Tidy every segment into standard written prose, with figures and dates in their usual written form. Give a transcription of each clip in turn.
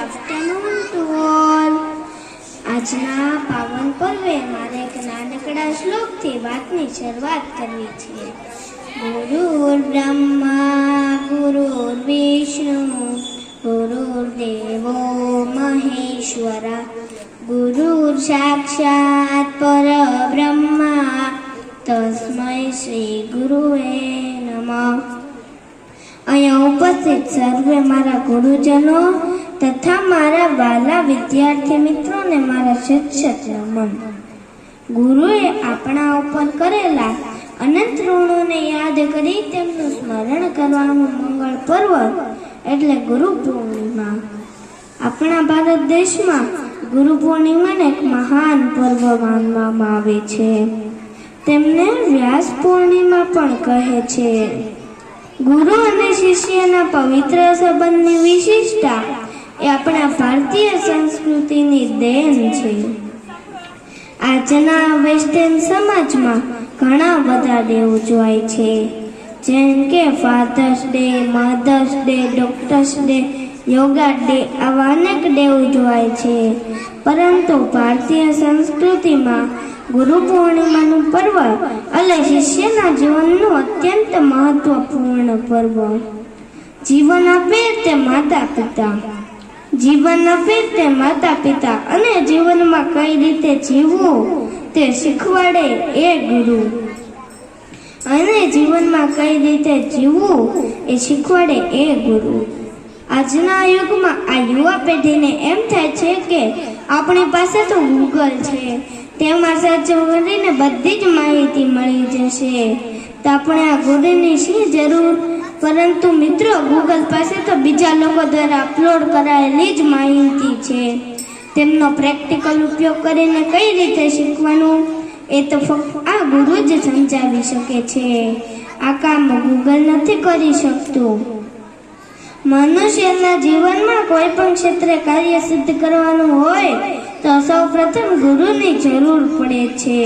Afternoon to all. આજના પાવન પર્વે મારે એક નાનકડા શ્લોકથી વાતની શરૂઆત કરવી છે. ગુરુર બ્રહ્મા ગુરુર વિષ્ણુ ગુરુર્દેવો મહેશ્વરા ગુરુર સાક્ષાત પરબ્રહ્મા તસ્મૈ શ્રી ગુરુએ નમઃ. અહીંયા ઉપસ્થિત સર્વે મારા ગુરુજનો તથા મારા વાલા વિદ્યાર્થી મિત્રોને મારા શત નમન. ગુરુએ આપણા ઉપર કરેલા અનંત ઋણોને યાદ કરી તેમનું સ્મરણ કરવાનું મંગળ પર્વ એટલે ગુરુ પૂર્ણિમા. આપણા ભારત દેશમાં ગુરુ પૂર્ણિમાને એક મહાન પર્વ માનવામાં આવે છે. તેમને વ્યાસ પૂર્ણિમા પણ કહે છે. ગુરુ અને શિષ્યના પવિત્ર સંબંધની વિશિષ્ટતા એ આપણા ભારતીય સંસ્કૃતિની દેન છે. આજના વેસ્ટર્ન સમાજમાં ઘણા બધા ડે ઉજવાય છે, જેમ કે father's day, mother's day, doctors day, yoga day, આવા અનેક ડે ઉજવાય છે. પરંતુ ભારતીય સંસ્કૃતિમાં ગુરુ પૂર્ણિમાનું પર્વ એટલે શિષ્યના જીવનનું અત્યંત મહત્વપૂર્ણ પર્વ. જીવન આપે તે માતા પિતા અને જીવનમાં કઈ રીતે જીવવું તે શીખવાડે એ ગુરુ. આજના યુગમાં આ યુવા પેઢીને એમ થાય છે કે આપણી પાસે તો ગૂગલ છે, તેમાં સર્ચ કરીને બધી જ માહિતી મળી જશે, તો આપણે આ ગુરુની શી જરૂર? પરંતુ મિત્રો, ગૂગલ પાસે તો બીજા લોકો દ્વારા અપલોડ કરાયેલી જ માહિતી છે. તેમનો પ્રેક્ટિકલ ઉપયોગ કરીને કઈ રીતે શીખવાનું એ તો ફક્ત આ ગુરુ જ સમજાવી શકે છે. આ કામ ગૂગલ નથી કરી શકતું. મનુષ્યના જીવનમાં કોઈ પણ ક્ષેત્રે કાર્ય સિદ્ધ કરવાનું હોય તો સૌ પ્રથમ ગુરુની જરૂર પડે છે.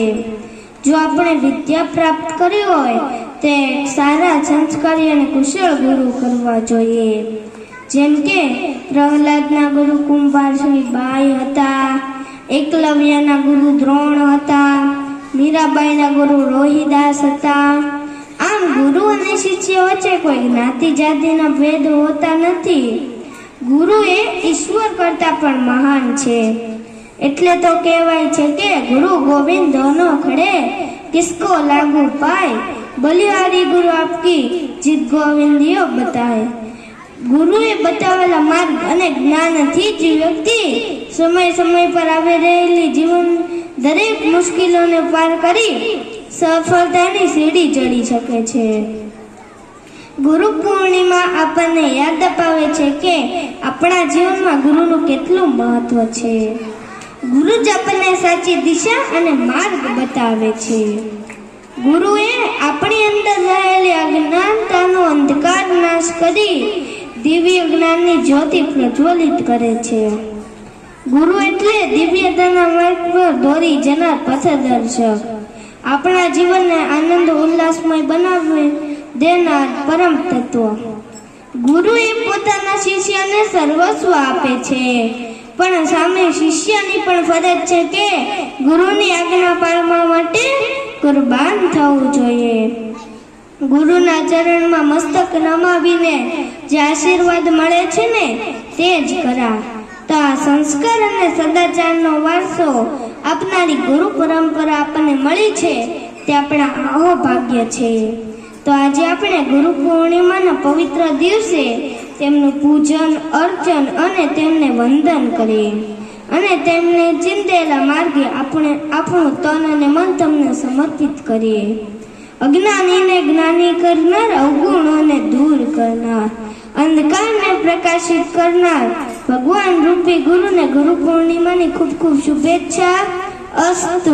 જો આપણે વિદ્યા પ્રાપ્ત કરી હોય તે સારા સંસ્કારી અને કુશળ ગુરુ કરવા જોઈએ. જેમ કે પ્રહલાદના ગુરુ કુંભારશ્રી બાઈ હતા, એકલવ્યના ગુરુ દ્રોણ હતા, મીરાબાઈના ગુરુ રોહિદાસ હતા. આમ ગુરુ અને શિષ્ય વચ્ચે કોઈ જ્ઞાતિ જાતિના ભેદ હોતા નથી. ગુરુ એ ઈશ્વર કરતા પણ મહાન છે. એટલે તો કહેવાય છે કે ગુરુ ગોવિંદ દોનો ખડે કિસકો લાગુ પાય, બલિહારી ગુરુ આપકી જીત ગોવિંદિયો બતાય. ગુરુએ બતાવેલા માર્ગ અને જ્ઞાનથી જ વ્યક્તિ સમય પર આવી રહેલી જીવન દરેક મુશ્કેલીઓને પાર કરી સફળતાની સીડી ચડી શકે છે. ગુરુ પૂર્ણિમા આપણને યાદ અપાવે છે કે આપણા જીવનમાં ગુરુનું કેટલું મહત્વ છે. ગુરુ જ આપણને સાચી દિશા અને માર્ગ બતાવે છે. ગુરુએ આપણી અંદર રહેલી અજ્ઞાનતાનો અંધકાર નાશ કરી દિવ્ય જ્ઞાનની જ્યોતિ પ્રજ્વલિત કરે છે. ગુરુ એટલે દિવ્યતાના માર્ગ પર દોરી જનાર પથદર્શક, આપણા જીવનને આનંદ ઉલ્લાસમય બનાવી દેનાર પરમ તત્વ. ગુરુ એ પોતાના શિષ્યને સર્વસ્વ આપે છે, પણ સામે શિષ્યની પણ ફરજ છે કે ગુરુની આજ્ઞા પાળવા માટે કુરબાન થવું જોઈએ. ગુરુના ચરણમાં મસ્તક નમાવીને જે આશીર્વાદ મળે છે ને તે જ કરા. તો આ સંસ્કાર અને સદાચારનો વારસો આપનારી ગુરુ પરંપરા આપણને મળી છે તે આપણા અહોભાગ્ય છે. તો આજે આપણે ગુરુ પૂર્ણિમાના પવિત્ર દિવસે તેમનું પૂજન અર્ચન અને તેમને વંદન કરીએ અને તેમને ચિંતેલા માર્ગે આપણું તન અને મન તમને સમર્પિત કરીએ. અજ્ઞાનીને જ્ઞાની કરનાર, અવગુણોને દૂર કરનાર, અંધકારને પ્રકાશિત કરનાર ભગવાન રૂપી ગુરુને ગુરુ પૂર્ણિમાની ખૂબ ખૂબ શુભેચ્છા. અસ્તુ.